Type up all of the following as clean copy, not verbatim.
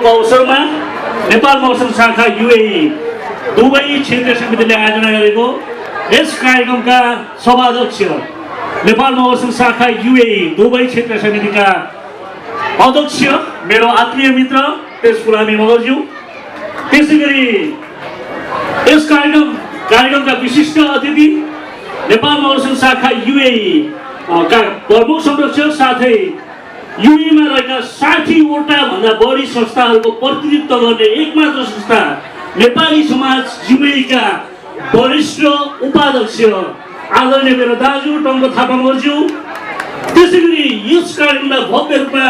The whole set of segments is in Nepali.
पर्वको अवसरमा नेपाल मौसम शाखा युएई दुबई क्षेत्रीय समितिले आयोजना गरेको यस कार्यक्रमका सभाध्यक्ष नेपाल मौसम शाखा युएई दुबई क्षेत्रीय समितिका अध्यक्ष मेरो आत्मीय मित्र तेज गुलामी मगरज्यू, त्यसैगरी यस कार्यक्रमका विशिष्ट अतिथि नेपाल मौसम शाखा युएई का प्रमुख संरक्षक साथै युएईमा रहेका 60वटा भन्दा बढी संस्थाहरूको प्रतिनिधित्व गर्ने एकमात्र संस्था नेपाली समाज युएईका वरिष्ठ उपाध्यक्ष आदरणीय मेरो दाजु टङ्क थापा मगरज्यू, त्यसैगरी यस कार्यक्रमलाई भव्य रूपमा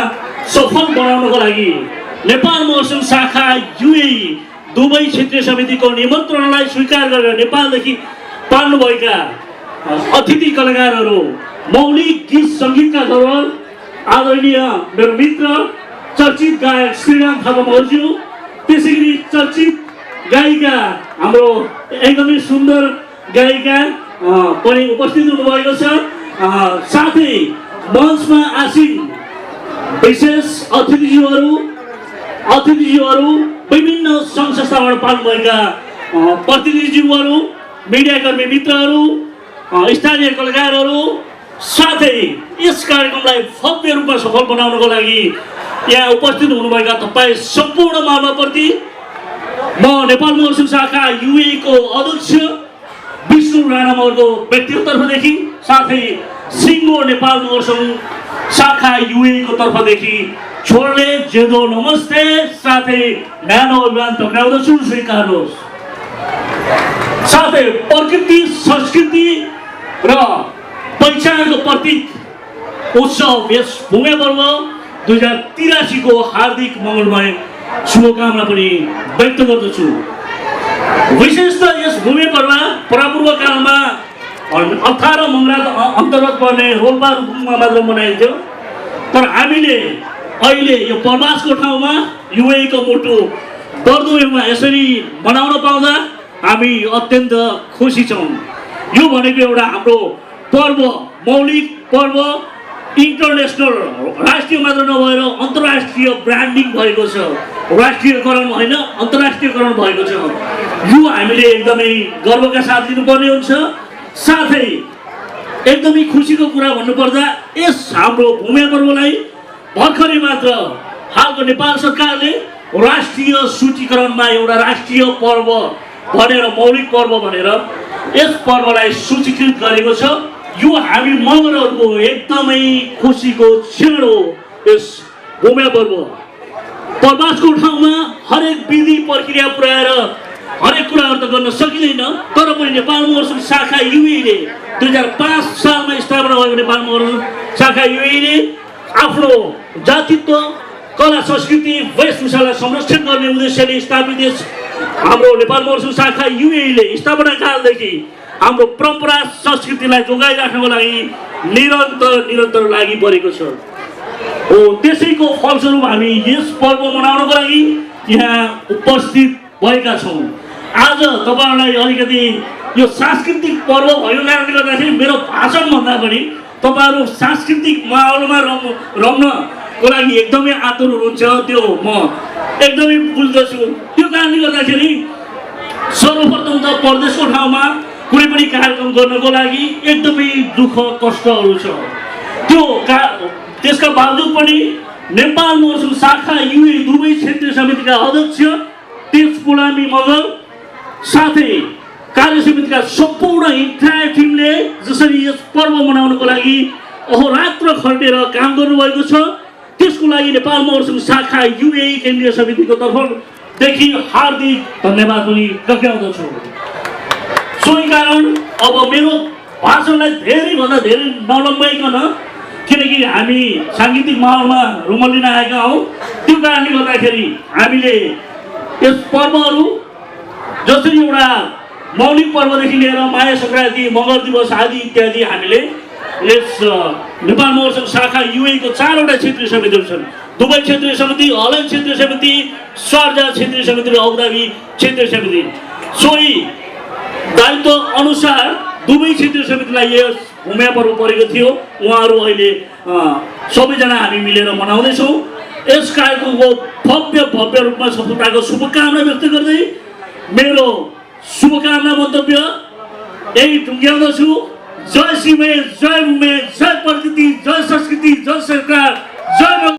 सफल बनाउनको लागि नेपाल मौसम शाखा युएई दुबई क्षेत्रीय समितिको निमन्त्रणलाई स्वीकार गरेर नेपालदेखि पाल्नुभएका अतिथि कलाकारहरू, मौलिक गीत सङ्गीतका धरोहर आदरणीय मेरो मित्र चर्चित गायक श्रीराम थापा मगरज्यू, त्यसैगरी चर्चित गायिका हाम्रो एकदमै सुन्दर गायिका पनि उपस्थित हुनुभएको छ, साथै मञ्चमा आसीन विशेष अतिथिज्यूहरू विभिन्न सङ्घ संस्थाबाट पाल्नुभएका प्रतिनिधिज्यूहरू, मिडियाकर्मी मित्रहरू, स्थानीय कलाकारहरू, साथै यस कार्यक्रमलाई भव्य रूपमा सफल बनाउनको लागि यहाँ उपस्थित हुनुभएका तपाईँ सम्पूर्ण महानुभावप्रति म नेपाल मौसम शाखा युएई को अध्यक्ष विष्णु राणा मगरको व्यक्तिगत तर्फदेखि साथै सिङ्गो नेपाल मौसम शाखा युएई को तर्फदेखि छोडले जेदो नमस्ते साथै न्यानो अभिवादन टक्राउँदछु, स्वीकार्नुहोस्। साथै प्रकृति संस्कृति र पहिचानको प्रतीक उत्सव यस भूमि पर्व 2083 को हार्दिक मङ्गलमय शुभकामना पनि व्यक्त गर्दछु। विशेषतः यस भूमि पर्व परापूर्व कालमा 18 मङ्गला अन्तर्गत पर्ने रोल्पा रूपमा मात्र मनाइन्थ्यो, तर हामीले अहिले यो प्रवासको ठाउँमा युएई को मुटु बर्दुमा यसरी मनाउन पाउँदा हामी अत्यन्त खुसी छौँ। यो भनेको एउटा हाम्रो पर्व, मौलिक पर्व, इन्टरनेसनल राष्ट्रिय मात्र नभएर अन्तर्राष्ट्रिय ब्रान्डिङ भएको छ, राष्ट्रियकरण होइन अन्तर्राष्ट्रियकरण भएको छ। यो हामीले एकदमै गर्वका साथ लिनुपर्ने हुन्छ। साथै एकदमै खुसीको कुरा भन्नुपर्दा यस हाम्रो भूमि पर्वलाई भर्खरै मात्र हालको नेपाल सरकारले राष्ट्रिय सूचीकरणमा एउटा राष्ट्रिय पर्व भनेर, मौलिक पर्व भनेर यस पर्वलाई सूचीकृत गरेको छ। यो हामी मगरहरूको एकदमै खुसीको क्षण हो। यस भूमि पर्व प्रवासको ठाउँमा हरेक विधि प्रक्रिया पुर्याएर हरेक कुराहरू त गर्न सकिँदैन, तर पनि नेपाल मौसम शाखा युएईले 2005 सालमा स्थापना भएको नेपाल मौसम शाखा युएईले आफ्नो जातित्व, कला, संस्कृति, वेशभूषालाई संरक्षण गर्ने उद्देश्यले स्थापित यस हाम्रो नेपाल मौसम शाखा युएईले स्थापना कालदेखि हाम्रो परम्परा संस्कृतिलाई जोगाइराख्नको लागि निरन्तर लागि परेको छ। हो त्यसैको फलस्वरूप हामी यस पर्व मनाउनको लागि यहाँ उपस्थित भएका छौँ। आज तपाईँहरूलाई अलिकति यो सांस्कृतिक पर्व भएको कारणले गर्दाखेरि मेरो भाषणभन्दा पनि तपाईँहरू सांस्कृतिक माहौलमा रम्नको लागि एकदमै आतुर हुनुहुन्छ, त्यो म एकदमै बुझ्दछु। त्यो कारणले गर्दाखेरि सर्वप्रथम त परदेशको ठाउँमा कुनै पनि कार्यक्रम गर्नको लागि एकदमै दुःख कष्टहरू छ। त्यसका बावजुद पनि नेपाल मौसम शाखा युएई दुबई क्षेत्रीय समितिका अध्यक्ष तेज गुलामी मगर साथै कार्य समितिका सम्पूर्ण इन्टायर टिमले जसरी यस पर्व मनाउनको लागि अहोरात्र खटेर काम गर्नुभएको छ, त्यसको लागि नेपाल मौसम शाखा युएई केन्द्रीय समितिको तर्फदेखि हार्दिक धन्यवाद पनि टक्राउँदछु। सोही कारण अब मेरो भाषणलाई धेरैभन्दा धेरै नलम्बाइकन, किनकि हामी साङ्गीतिक माहौलमा रुमल्लिन आएका हौँ, त्यो कारणले गर्दाखेरि हामीले यस पर्वहरू जसरी एउटा मौलिक पर्वदेखि लिएर माया सङ्क्रान्ति, मगर दिवस आदि इत्यादि हामीले यस नेपाल मौसम शाखा युएई को 4वटा क्षेत्रीय समितिहरू छन्। दुबई क्षेत्रीय समिति, हल्यान्ड क्षेत्रीय समिति, शारजा क्षेत्रीय समिति र अबुधाबी क्षेत्रीय समिति। सोही दायित्व अनुसार दुबई क्षेत्रीय समितिलाई यस भूमि पर्व परेको थियो। उहाँहरू अहिले सबैजना हामी मिलेर मनाउँदैछौँ। यस कार्यक्रमको भव्य रूपमा सफलताको शुभकामना व्यक्त गर्दै मेरो शुभकामना मन्तव्य यही टुङ्ग्याउँदछु। जय श्री उमेश, जय उमेश,